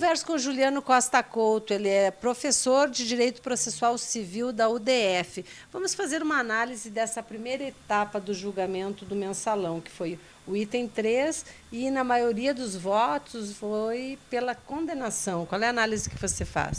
converso com o Juliano Costa Couto, ele é professor de Direito Processual Civil da UDF. Vamos fazer uma análise dessa primeira etapa do julgamento do mensalão, que foi o item 3, e na maioria dos votos foi pela condenação. Qual é a análise que você faz?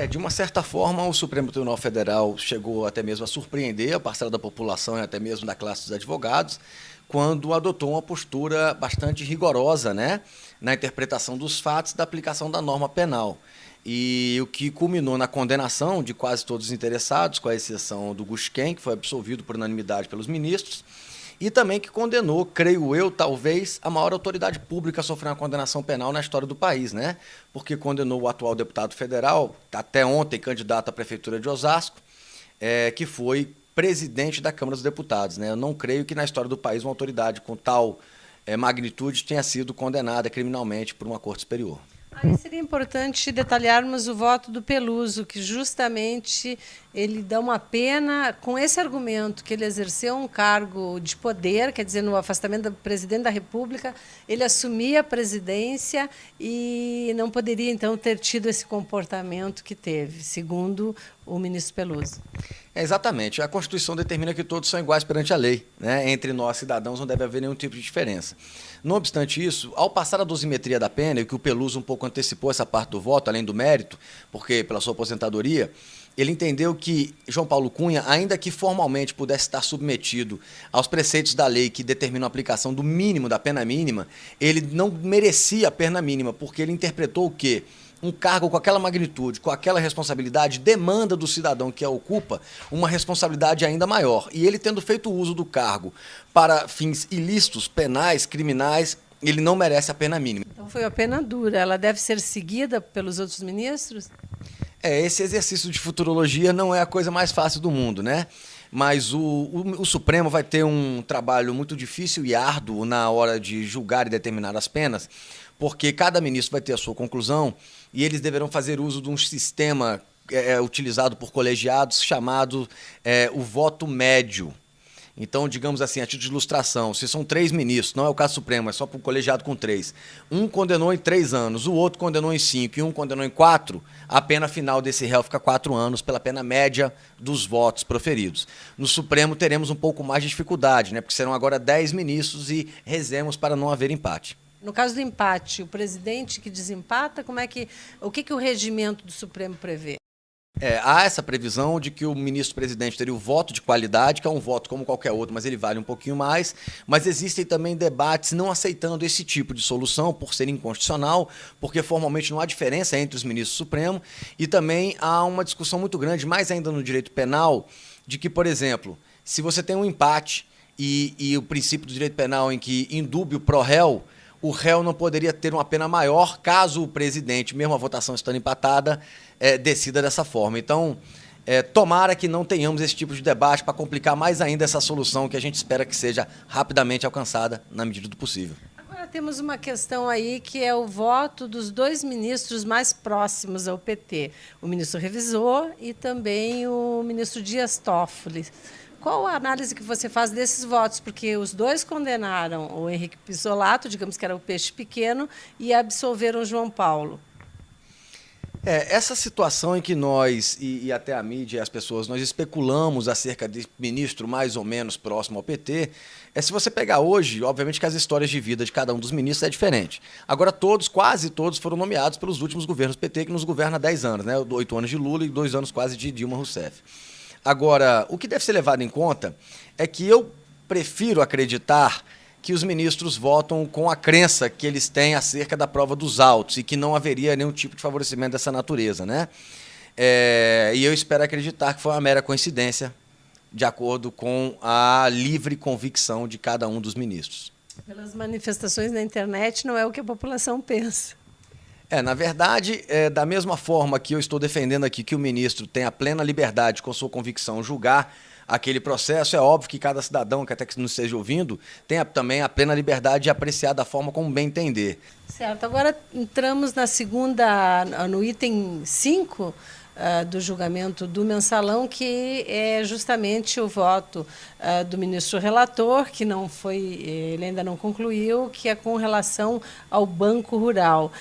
De uma certa forma, o Supremo Tribunal Federal chegou até mesmo a surpreender a parcela da população e até mesmo da classe dos advogados, quando adotou uma postura bastante rigorosa, né, na interpretação dos fatos da aplicação da norma penal. E o que culminou na condenação de quase todos os interessados, com a exceção do Gusquem, que foi absolvido por unanimidade pelos ministros, e também que condenou, creio eu, talvez, a maior autoridade pública a sofrer uma condenação penal na história do país, né? Porque condenou o atual deputado federal, até ontem candidato à prefeitura de Osasco, que foi presidente da Câmara dos Deputados, né? Eu não creio que na história do país uma autoridade com tal magnitude tenha sido condenada criminalmente por uma corte superior. Aí seria importante detalharmos o voto do Peluso, que justamente ele dá uma pena com esse argumento que ele exerceu um cargo de poder, quer dizer, no afastamento do presidente da República, ele assumia a presidência e não poderia, então, ter tido esse comportamento que teve, segundo o ministro Peluso. Exatamente. A Constituição determina que todos são iguais perante a lei, né? Entre nós, cidadãos, não deve haver nenhum tipo de diferença. Não obstante isso, ao passar a dosimetria da pena, e que o Peluso um pouco antecipou essa parte do voto, além do mérito, porque pela sua aposentadoria, ele entendeu que João Paulo Cunha, ainda que formalmente pudesse estar submetido aos preceitos da lei que determinam a aplicação do mínimo da pena mínima, ele não merecia a pena mínima, porque ele interpretou o quê? Um cargo com aquela magnitude, com aquela responsabilidade, demanda do cidadão que a ocupa uma responsabilidade ainda maior. E ele, tendo feito uso do cargo para fins ilícitos, penais, criminais, ele não merece a pena mínima. Então foi a pena dura. Ela deve ser seguida pelos outros ministros? Esse exercício de futurologia não é a coisa mais fácil do mundo, né? Mas o Supremo vai ter um trabalho muito difícil e árduo na hora de julgar e determinar as penas, porque cada ministro vai ter a sua conclusão e eles deverão fazer uso de um sistema utilizado por colegiados chamado o voto médio. Então, digamos assim, a título de ilustração, se são 3 ministros, não é o caso Supremo, é só para o colegiado com 3. Um condenou em 3 anos, o outro condenou em 5 e um condenou em 4, a pena final desse réu fica 4 anos pela pena média dos votos proferidos. No Supremo teremos um pouco mais de dificuldade, né? Porque serão agora 10 ministros e rezemos para não haver empate. No caso do empate, o presidente que desempata, o que o regimento do Supremo prevê? Há essa previsão de que o ministro-presidente teria o voto de qualidade, que é um voto como qualquer outro, mas ele vale um pouquinho mais. Mas existem também debates não aceitando esse tipo de solução por ser inconstitucional, porque formalmente não há diferença entre os ministros do Supremo. E também há uma discussão muito grande, mais ainda no direito penal, de que, por exemplo, se você tem um empate e o princípio do direito penal em que indúbio pro réu, o réu não poderia ter uma pena maior caso o presidente, mesmo a votação estando empatada, decida dessa forma. Então, tomara que não tenhamos esse tipo de debate para complicar mais ainda essa solução que a gente espera que seja rapidamente alcançada na medida do possível. Agora temos uma questão aí que é o voto dos 2 ministros mais próximos ao PT, o ministro revisor e também o ministro Dias Toffoli. Qual a análise que você faz desses votos? Porque os 2 condenaram o Henrique Pizzolatto, digamos que era o peixe pequeno, e absolveram o João Paulo. Essa situação em que nós, e até a mídia e as pessoas, nós especulamos acerca de ministro mais ou menos próximo ao PT, se você pegar hoje, obviamente que as histórias de vida de cada um dos ministros é diferente. Agora quase todos foram nomeados pelos últimos governos PT, que nos governa há 10 anos, né? 8 anos de Lula e 2 anos quase de Dilma Rousseff. Agora, o que deve ser levado em conta é que eu prefiro acreditar que os ministros votam com a crença que eles têm acerca da prova dos autos e que não haveria nenhum tipo de favorecimento dessa natureza, né? E eu espero acreditar que foi uma mera coincidência, de acordo com a livre convicção de cada um dos ministros. Pelas manifestações na internet, não é o que a população pensa. Na verdade, da mesma forma que eu estou defendendo aqui que o ministro tem a plena liberdade, com sua convicção, julgar aquele processo, é óbvio que cada cidadão, que até que nos esteja ouvindo, tem também a plena liberdade de apreciar da forma como bem entender. Certo. Agora entramos no item 5, do julgamento do mensalão, que é justamente o voto do ministro relator, que não foi, ele ainda não concluiu, que é com relação ao Banco Rural.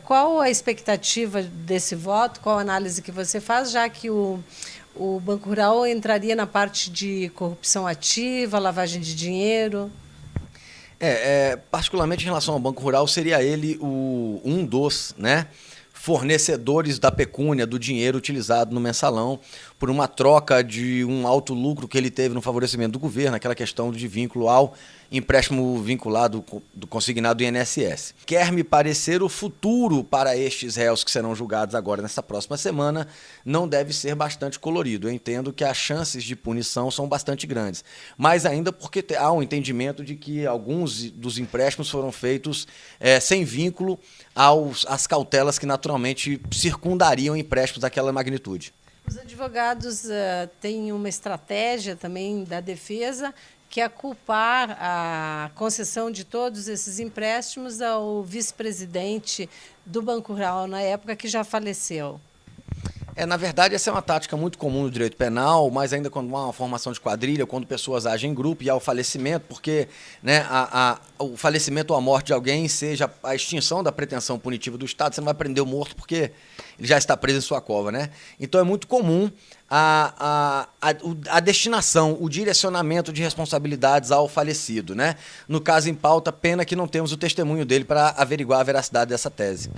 Qual a expectativa desse voto? Qual a análise que você faz, já que o Banco Rural entraria na parte de corrupção ativa, lavagem de dinheiro? Particularmente em relação ao Banco Rural, seria ele um dos, né, fornecedores da pecúnia, do dinheiro utilizado no mensalão, por uma troca de um alto lucro que ele teve no favorecimento do governo, aquela questão de vínculo ao empréstimo vinculado do consignado do INSS. Quer me parecer, o futuro para estes réus que serão julgados agora nessa próxima semana não deve ser bastante colorido. Eu entendo que as chances de punição são bastante grandes, mas ainda porque há um entendimento de que alguns dos empréstimos foram feitos sem vínculo às cautelas que naturalmente circundariam empréstimos daquela magnitude. Os advogados têm uma estratégia também da defesa, que é culpar a concessão de todos esses empréstimos ao vice-presidente do Banco Rural na época, que já faleceu. Na verdade, essa é uma tática muito comum no direito penal, mas ainda quando há uma formação de quadrilha, quando pessoas agem em grupo e há o falecimento, porque, né, o falecimento ou a morte de alguém seja a extinção da pretensão punitiva do Estado, você não vai prender o morto porque ele já está preso em sua cova, né? Então é muito comum a destinação, o direcionamento de responsabilidades ao falecido, né? No caso em pauta, pena que não temos o testemunho dele para averiguar a veracidade dessa tese.